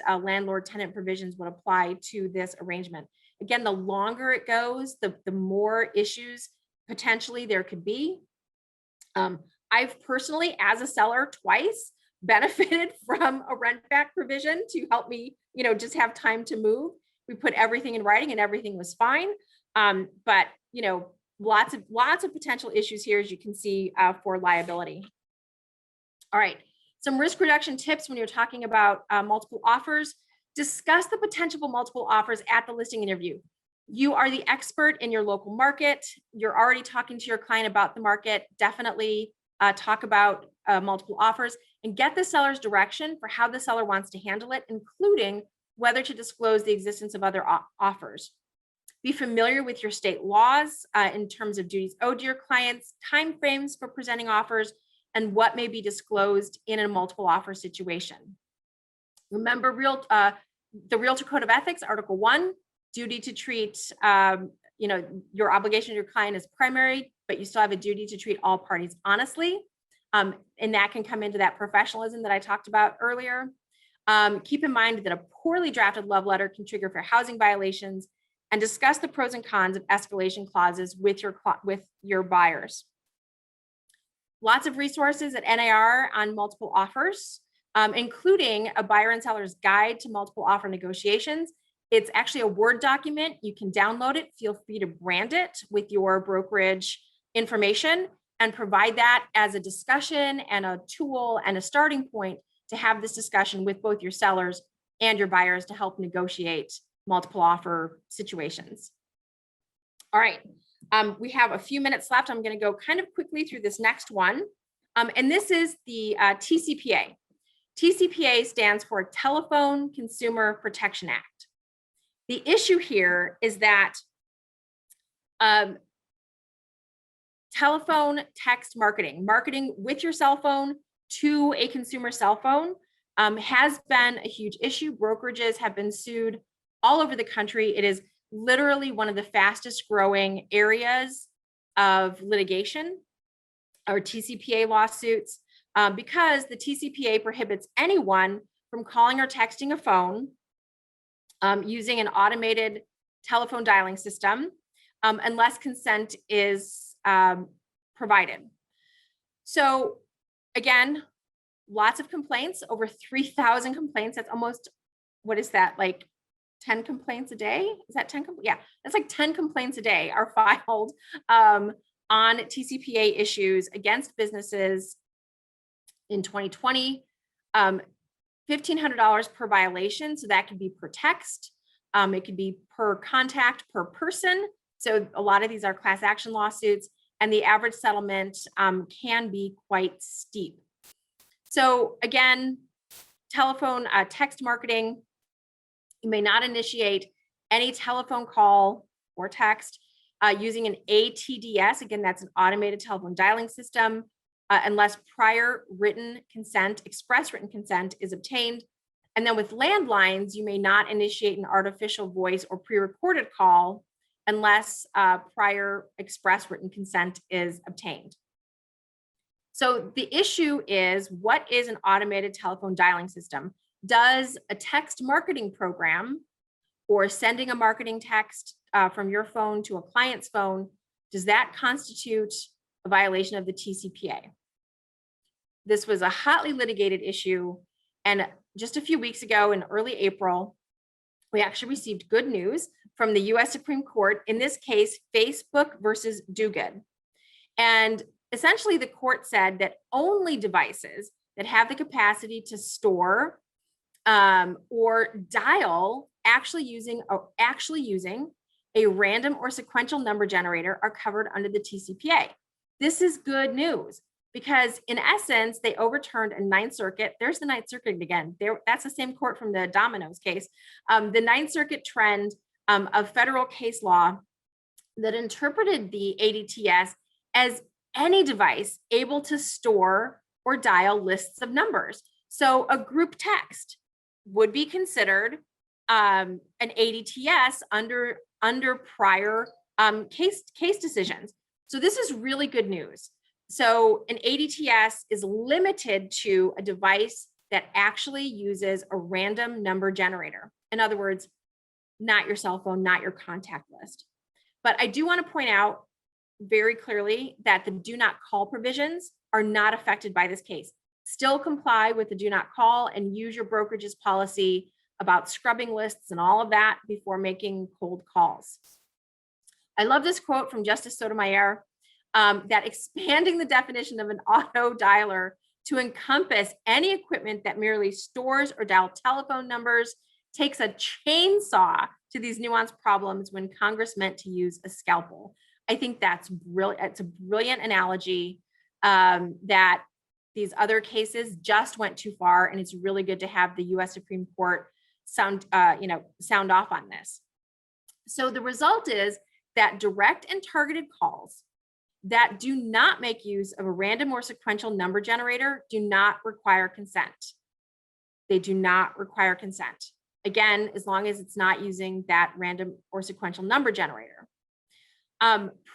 landlord tenant provisions would apply to this arrangement. Again, the longer it goes, the more issues potentially there could be. I've personally, as a seller, twice benefited from a rent back provision to help me, just have time to move. We put everything in writing and everything was fine. But lots of potential issues here, as you can see, for liability. All right, some risk reduction tips when you're talking about multiple offers. Discuss the potential multiple offers at the listing interview. You are the expert in your local market. You're already talking to your client about the market. Definitely talk about multiple offers and get the seller's direction for how the seller wants to handle it, including whether to disclose the existence of other offers. Be familiar with your state laws in terms of duties owed to your clients, timeframes for presenting offers, and what may be disclosed in a multiple offer situation. Remember the Realtor Code of Ethics, Article 1, duty to treat your obligation to your client as primary, but you still have a duty to treat all parties honestly. And that can come into that professionalism that I talked about earlier. Keep in mind that a poorly drafted love letter can trigger fair housing violations, and discuss the pros and cons of escalation clauses with your buyers. Lots of resources at NAR on multiple offers, including a buyer and seller's guide to multiple offer negotiations. It's actually a Word document. You can download it. Feel free to brand it with your brokerage information and provide that as a discussion and a tool and a starting point to have this discussion with both your sellers and your buyers to help negotiate multiple offer situations. All right, we have a few minutes left. I'm going to go kind of quickly through this next one. And this is the TCPA. TCPA stands for Telephone Consumer Protection Act. The issue here is that telephone text marketing with your cell phone to a consumer cell phone has been a huge issue. Brokerages have been sued all over the country. It is literally one of the fastest growing areas of litigation or TCPA lawsuits because the TCPA prohibits anyone from calling or texting a phone using an automated telephone dialing system unless consent is provided. So again, lots of complaints, over 3,000 complaints. That's almost, what is that, like 10 complaints a day? Is that 10? Yeah, that's like 10 complaints a day are filed on TCPA issues against businesses in 2020. $1,500 per violation. So that could be per text. It could be per contact, per person. So a lot of these are class action lawsuits, and the average settlement can be quite steep. So again, telephone text marketing, you may not initiate any telephone call or text using an ATDS. Again, that's an automated telephone dialing system unless prior written consent, express written consent is obtained. And then with landlines, you may not initiate an artificial voice or pre-recorded call unless prior express written consent is obtained. So the issue is, what is an automated telephone dialing system? Does a text marketing program or sending a marketing text from your phone to a client's phone, does that constitute a violation of the TCPA? This was a hotly litigated issue. And just a few weeks ago in early April, we actually received good news from the US Supreme Court, in this case, Facebook versus Duguid. And essentially the court said that only devices that have the capacity to store or dial actually using a random or sequential number generator are covered under the TCPA. This is good news because in essence, they overturned a Ninth Circuit. There's the Ninth Circuit again. That's the same court from the Domino's case. The Ninth Circuit trend of federal case law that interpreted the ADTS as any device able to store or dial lists of numbers. So a group text would be considered an ADTS under prior case decisions. So this is really good news. So an ADTS is limited to a device that actually uses a random number generator. In other words, not your cell phone, not your contact list. But I do want to point out very clearly that the do not call provisions are not affected by this case. Still comply with the do not call and use your brokerage's policy about scrubbing lists and all of that before making cold calls. I love this quote from Justice Sotomayor, that expanding the definition of an auto dialer to encompass any equipment that merely stores or dial telephone numbers takes a chainsaw to these nuanced problems when Congress meant to use a scalpel. I think that's brilliant. It's a brilliant analogy, that these other cases just went too far, and it's really good to have the U.S. Supreme Court sound off on this. So the result is that direct and targeted calls that do not make use of a random or sequential number generator do not require consent. They do not require consent. Again, as long as it's not using that random or sequential number generator.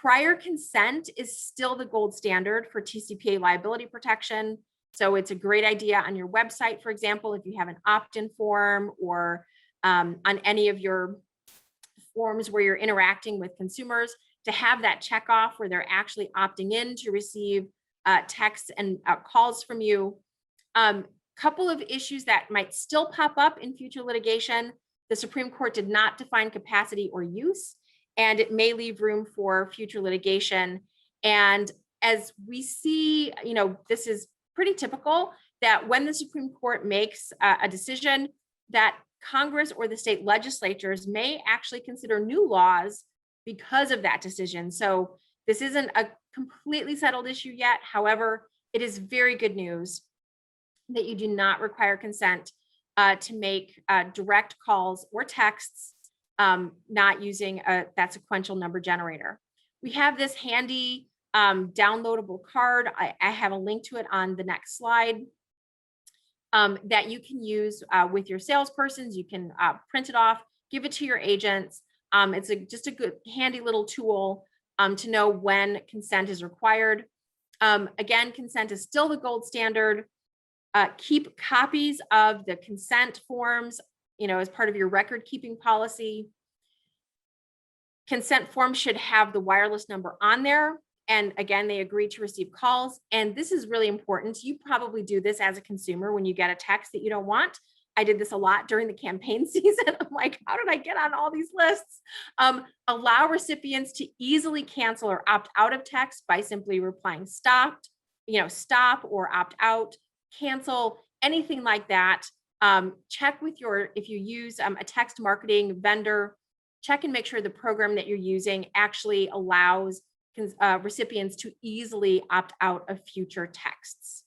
Prior consent is still the gold standard for TCPA liability protection. So it's a great idea on your website, for example, if you have an opt-in form, or on any of your forms where you're interacting with consumers, to have that check off where they're actually opting in to receive texts and calls from you. Couple of issues that might still pop up in future litigation. The Supreme Court did not define capacity or use, and it may leave room for future litigation. And as we see, this is pretty typical, that when the Supreme Court makes a decision, that Congress or the state legislatures may actually consider new laws because of that decision. So this isn't a completely settled issue yet. However, it is very good news that you do not require consent to make direct calls or texts, not using that sequential number generator. We have this handy downloadable card. I have a link to it on the next slide, that you can use with your salespersons. You can print it off, give it to your agents. It's just a good handy little tool to know when consent is required. Again, consent is still the gold standard. Keep copies of the consent forms, as part of your record keeping policy. Consent forms should have the wireless number on there. And again, they agree to receive calls. And this is really important. You probably do this as a consumer when you get a text that you don't want. I did this a lot during the campaign season. I'm like, how did I get on all these lists? Allow recipients to easily cancel or opt out of text by simply replying stop or opt out, cancel, anything like that. Check with if you use a text marketing vendor, check and make sure the program that you're using actually allows recipients to easily opt out of future texts.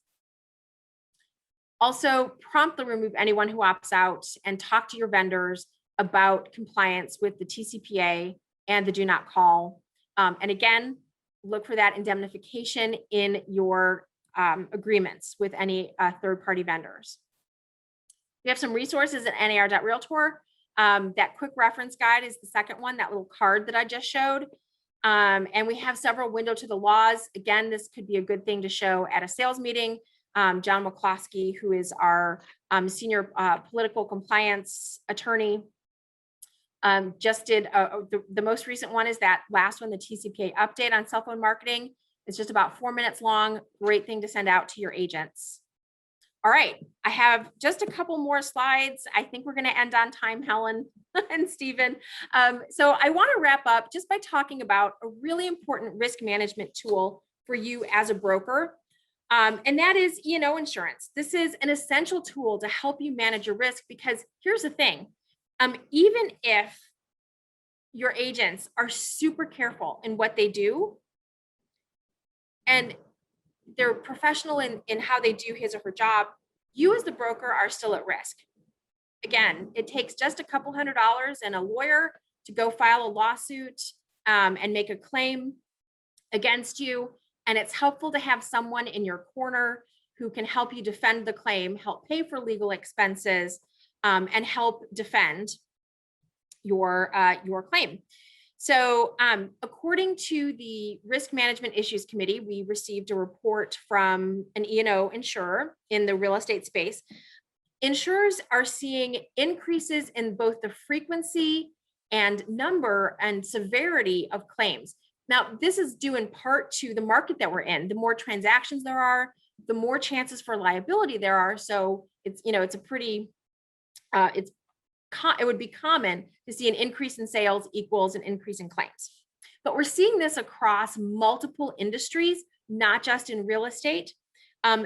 Also, promptly remove anyone who opts out, and talk to your vendors about compliance with the TCPA and the do not call. And again, look for that indemnification in your agreements with any third-party vendors. We have some resources at NAR.Realtor. That quick reference guide is the second one, that little card that I just showed. And we have several window to the laws. Again, this could be a good thing to show at a sales meeting. John McCloskey, who is our senior political compliance attorney, just did the most recent one is that last one, the TCPA update on cell phone marketing. It's just about 4 minutes long. Great thing to send out to your agents. All right, I have just a couple more slides. I think we're going to end on time, Helen and Stephen. So I want to wrap up just by talking about a really important risk management tool for you as a broker. And that is E&O insurance. This is an essential tool to help you manage your risk, because here's the thing. Even if your agents are super careful in what they do, and they're professional in how they do his or her job, you as the broker are still at risk. Again, it takes just a couple $100 and a lawyer to go file a lawsuit and make a claim against you. And it's helpful to have someone in your corner who can help you defend the claim, help pay for legal expenses, and help defend your claim. So according to the Risk Management Issues Committee, we received a report from an E&O insurer in the real estate space. Insurers are seeing increases in both the frequency and number and severity of claims. Now, this is due in part to the market that we're in. The more transactions there are, the more chances for liability there are. So it's, it's a pretty, it's it would be common to see an increase in sales equals an increase in claims. But we're seeing this across multiple industries, not just in real estate.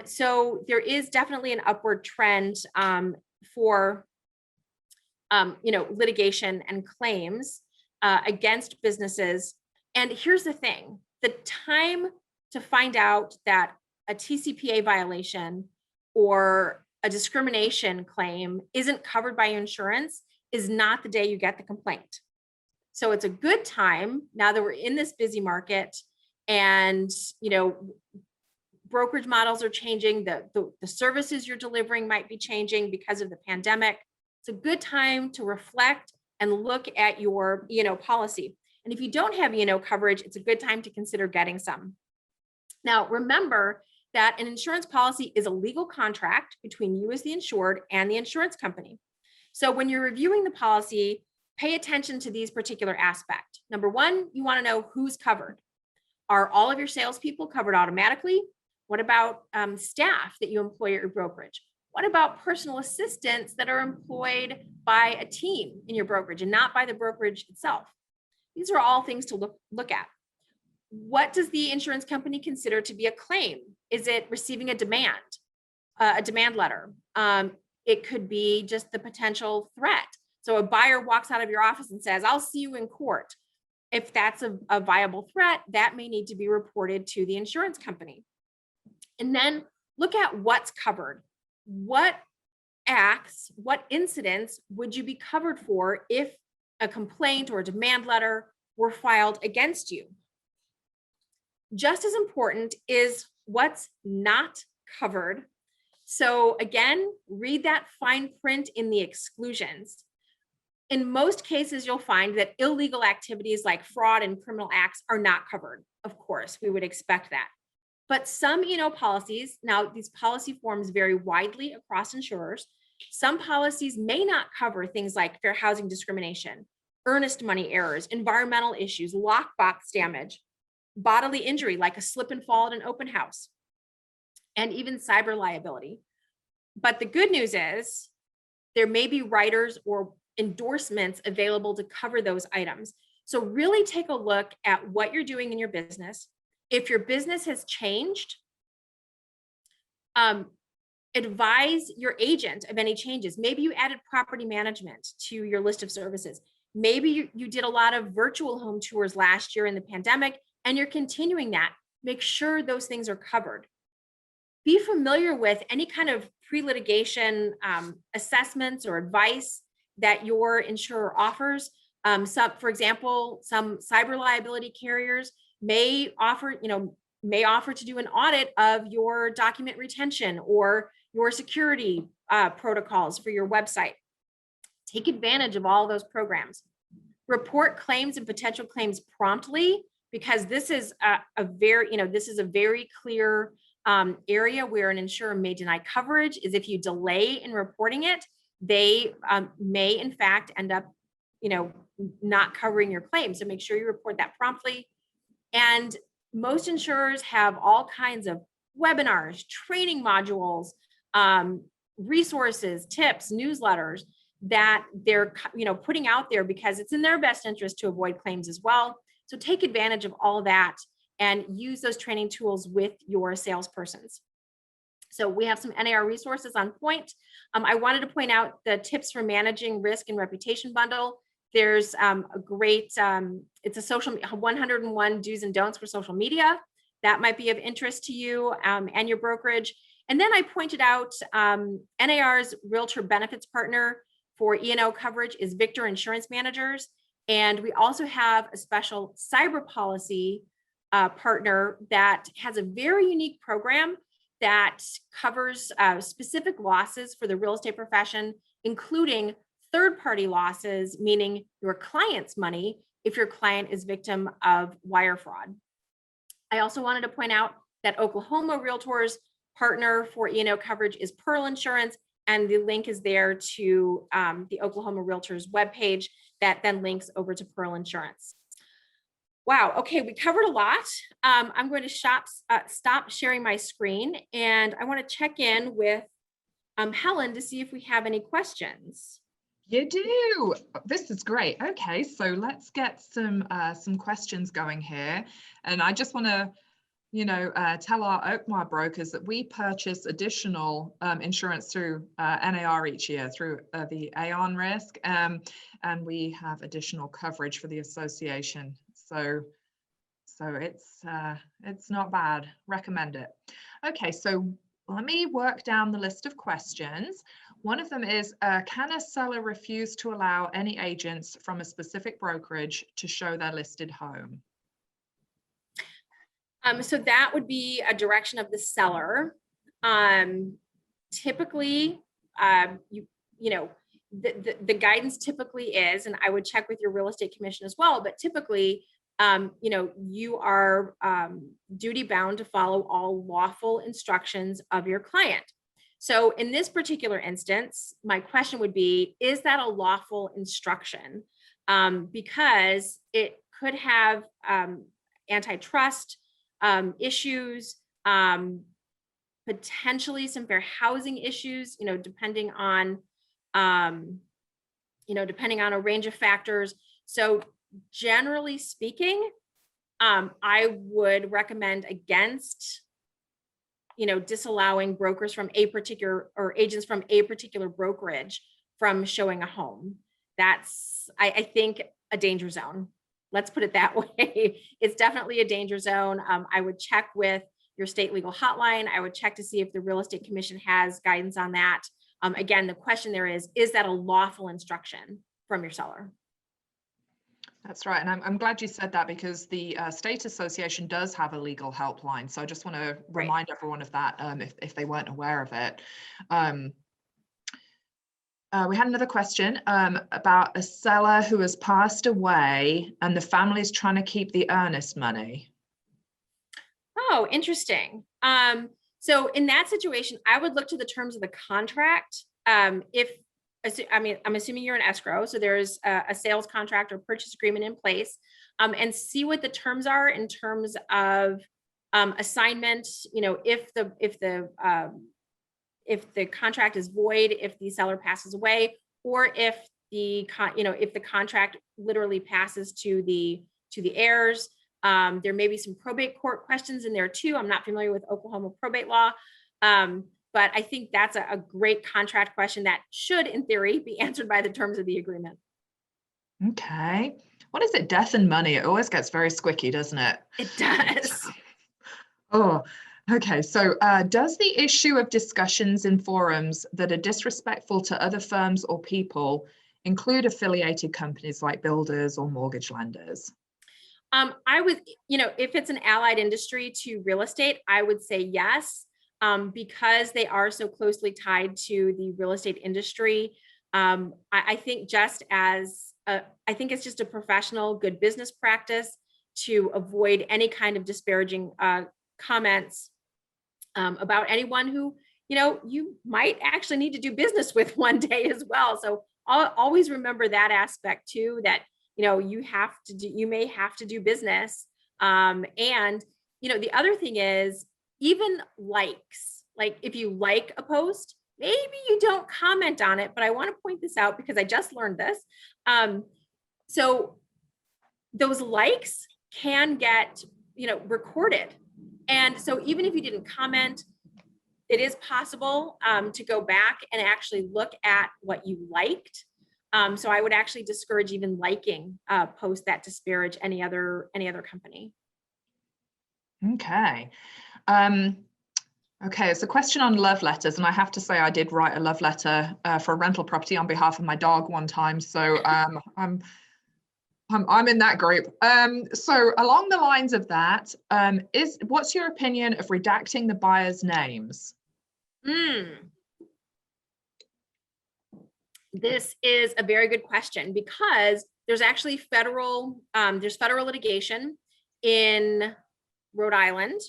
So there is definitely an upward trend for litigation and claims against businesses. And here's the thing, the time to find out that a TCPA violation or a discrimination claim isn't covered by insurance is not the day you get the complaint. So it's a good time now that we're in this busy market, and brokerage models are changing, the services you're delivering might be changing because of the pandemic. It's a good time to reflect and look at your E&O policy. And if you don't have E&O coverage, it's a good time to consider getting some. Now, remember that an insurance policy is a legal contract between you as the insured and the insurance company. So when you're reviewing the policy, pay attention to these particular aspects. Number one, you want to know who's covered. Are all of your salespeople covered automatically? What about staff that you employ at your brokerage? What about personal assistants that are employed by a team in your brokerage and not by the brokerage itself? These are all things to look at. What does the insurance company consider to be a claim? Is it receiving a demand letter? It could be just the potential threat. So a buyer walks out of your office and says, "I'll see you in court." If that's a viable threat, that may need to be reported to the insurance company. And then look at what's covered. What acts, what incidents would you be covered for if a complaint or a demand letter were filed against you? Just as important is what's not covered. So again, read that fine print in the exclusions. In most cases, you'll find that illegal activities like fraud and criminal acts are not covered. Of course, we would expect that. But some policies, now these policy forms vary widely across insurers. Some policies may not cover things like fair housing discrimination, earnest money errors, environmental issues, lockbox damage, bodily injury like a slip and fall at an open house, and even cyber liability. But the good news is there may be riders or endorsements available to cover those items. So really take a look at what you're doing in your business. If your business has changed, advise your agent of any changes. Maybe you added property management to your list of services. Maybe you did a lot of virtual home tours last year in the pandemic and you're continuing that. Make sure those things are covered. Be familiar with any kind of pre-litigation assessments or advice that your insurer offers. For example, some cyber liability carriers may offer to do an audit of your document retention or your security protocols for your website. Take advantage of all those programs. Report claims and potential claims promptly, because this is a very clear area where an insurer may deny coverage. Is if you delay in reporting it, they may in fact end up, not covering your claim. So make sure you report that promptly. And most insurers have all kinds of webinars, training modules, resources, tips, newsletters that they're putting out there because it's in their best interest to avoid claims as well. So take advantage of all that and use those training tools with your salespersons. So we have some NAR resources on point. I wanted to point out the tips for managing risk and reputation bundle. There's a great, it's a social 101 do's and don'ts for social media. That might be of interest to you and your brokerage. And then I pointed out NAR's realtor benefits partner for E&O coverage is Victor Insurance Managers. And we also have a special cyber policy partner that has a very unique program that covers specific losses for the real estate profession, including third-party losses, meaning your client's money if your client is victim of wire fraud. I also wanted to point out that Oklahoma Realtors partner for E&O coverage is Pearl Insurance, and the link is there to the Oklahoma Realtors webpage that then links over to Pearl Insurance. Wow, okay, we covered a lot. I'm going to stop sharing my screen, and I want to check in with Helen to see if we have any questions. You do. This is great. Okay, so let's get some questions going here. And I just want to, tell our Oakmar brokers that we purchase additional insurance through NAR each year through the Aon risk, and we have additional coverage for the association. So it's not bad. Recommend it. Okay, so let me work down the list of questions. One of them is, can a seller refuse to allow any agents from a specific brokerage to show their listed home? So that would be a direction of the seller. Typically, the guidance typically is, and I would check with your real estate commission as well, but typically, you are duty bound to follow all lawful instructions of your client. So in this particular instance, my question would be, is that a lawful instruction? Because it could have antitrust issues, potentially some fair housing issues, depending on a range of factors. So generally speaking, I would recommend against, disallowing brokers from a particular or agents from a particular brokerage from showing a home. That's, I think, a danger zone. Let's put it that way. It's definitely a danger zone. I would check with your state legal hotline. I would check to see if the real estate commission has guidance on that. Again, the question there is that a lawful instruction from your seller? That's right. And I'm glad you said that, because the state association does have a legal helpline. So I just want to remind everyone of that if they weren't aware of it. We had another question about a seller who has passed away and the family is trying to keep the earnest money. Oh, interesting. So in that situation, I would look to the terms of the contract. I'm assuming you're an escrow, so there's a sales contract or purchase agreement in place, and see what the terms are in terms of assignment. If the contract is void, if the seller passes away, or if the contract literally passes to the heirs. There may be some probate court questions in there too. I'm not familiar with Oklahoma probate law. But I think that's a great contract question that should, in theory, be answered by the terms of the agreement. Okay. What is it? Death and money. It always gets very squicky, doesn't it? It does. Oh, okay. So does the issue of discussions in forums that are disrespectful to other firms or people include affiliated companies like builders or mortgage lenders? I would, if it's an allied industry to real estate, I would say yes. Because they are so closely tied to the real estate industry. I think I think it's just a professional, good business practice to avoid any kind of disparaging comments about anyone who, you might actually need to do business with one day as well. So I'll always remember that aspect too, that, you may have to do business. And, the other thing is, even likes, like if you like a post, maybe you don't comment on it, but I want to point this out because I just learned this. So those likes can get, recorded. And so even if you didn't comment, it is possible to go back and actually look at what you liked. So I would actually discourage even liking posts that disparage any other company. Okay. Okay, it's a question on love letters, and I have to say I did write a love letter for a rental property on behalf of my dog one time, so I'm in that group. So along the lines of that, what's your opinion of redacting the buyers' names? This is a very good question, because there's actually federal litigation in Rhode Island.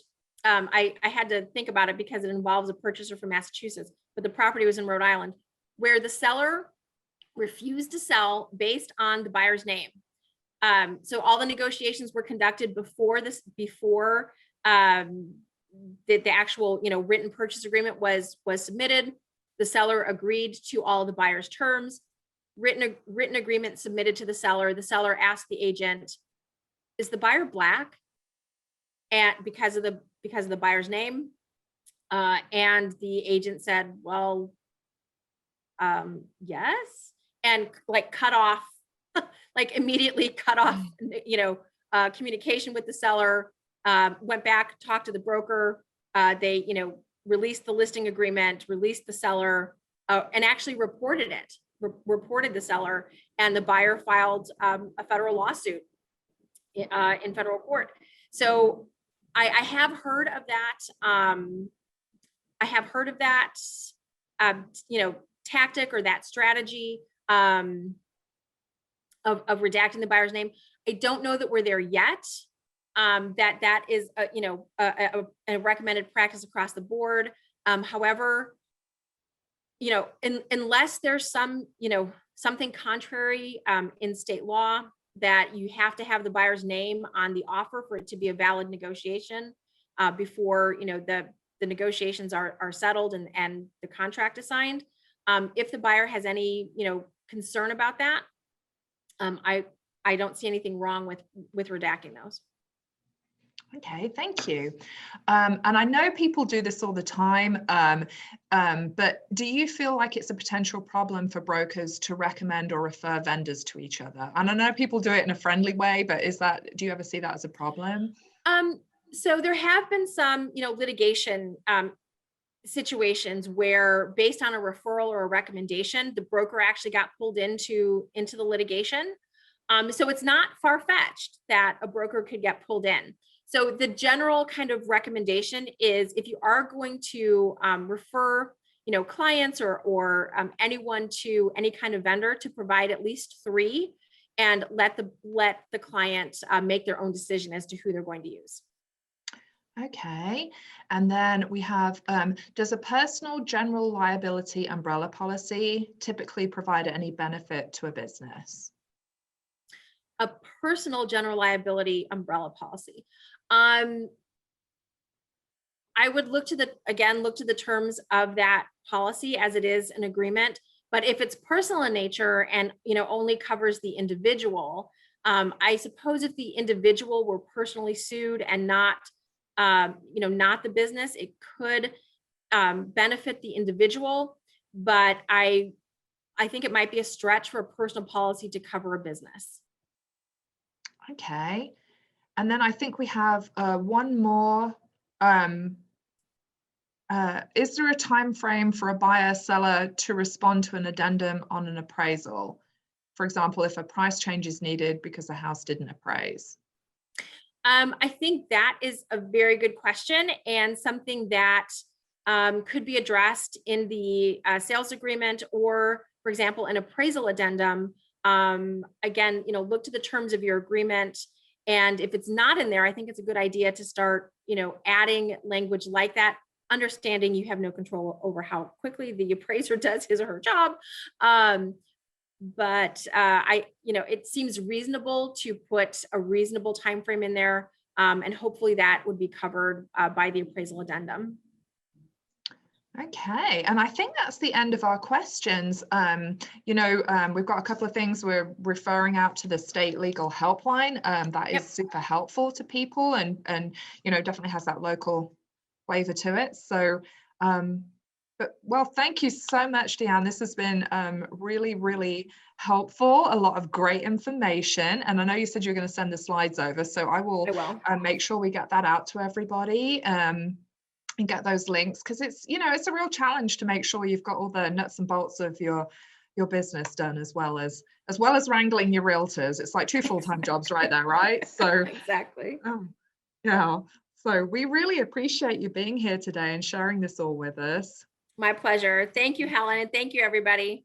I had to think about it because it involves a purchaser from Massachusetts, but the property was in Rhode Island, where the seller refused to sell based on the buyer's name. So all the negotiations were conducted before the actual, written purchase agreement was submitted. The seller agreed to all of the buyer's terms. written agreement submitted to the seller. The seller asked the agent, is the buyer Black? And because of the buyer's name. And the agent said, well, yes. And like cut off, like immediately cut off, communication with the seller, went back, talked to the broker. They, released the listing agreement, released the seller, and actually reported the seller, and the buyer filed a federal lawsuit in federal court. So I have heard of that. I have heard of that, tactic or that strategy of redacting the buyer's name. I don't know that we're there yet. That is, a recommended practice across the board. However, unless there's something contrary in state law that you have to have the buyer's name on the offer for it to be a valid negotiation before the negotiations are settled and the contract is signed. If the buyer has any concern about that, I don't see anything wrong with redacting those. Okay, thank you. And I know people do this all the time, but do you feel like it's a potential problem for brokers to recommend or refer vendors to each other? And I know people do it in a friendly way, but do you ever see that as a problem? So there have been some, litigation situations where, based on a referral or a recommendation, the broker actually got pulled into the litigation. So it's not far-fetched that a broker could get pulled in. So the general kind of recommendation is, if you are going to refer, clients or anyone to any kind of vendor, to provide at least 3, and let the client make their own decision as to who they're going to use. Okay, and then we have, does a personal general liability umbrella policy typically provide any benefit to a business? A personal general liability umbrella policy. I would look to the terms of that policy, as it is an agreement. But if it's personal in nature and only covers the individual, I suppose if the individual were personally sued and not the business, it could benefit the individual. But I think it might be a stretch for a personal policy to cover a business. Okay, and then I think we have one more. Is there a time frame for a buyer seller to respond to an addendum on an appraisal? For example, if a price change is needed because the house didn't appraise. I think that is a very good question, and something that could be addressed in the sales agreement, or, for example, an appraisal addendum. Again, look to the terms of your agreement. And if it's not in there, I think it's a good idea to start, adding language like that, understanding you have no control over how quickly the appraiser does his or her job. But it seems reasonable to put a reasonable time frame in there, and hopefully that would be covered by the appraisal addendum. Okay, and I think that's the end of our questions. We've got a couple of things. We're referring out to the state legal helpline. That is super helpful to people, and definitely has that local flavor to it. So, well, thank you so much, Deanne. This has been really, really helpful. A lot of great information, and I know you said you're going to send the slides over, so I will make sure we get that out to everybody. And get those links, because it's a real challenge to make sure you've got all the nuts and bolts of your business done, as well as wrangling your realtors. It's like 2 full-time jobs right there, right? So exactly. Yeah. So we really appreciate you being here today and sharing this all with us. My pleasure. Thank you, Helen, and thank you, everybody.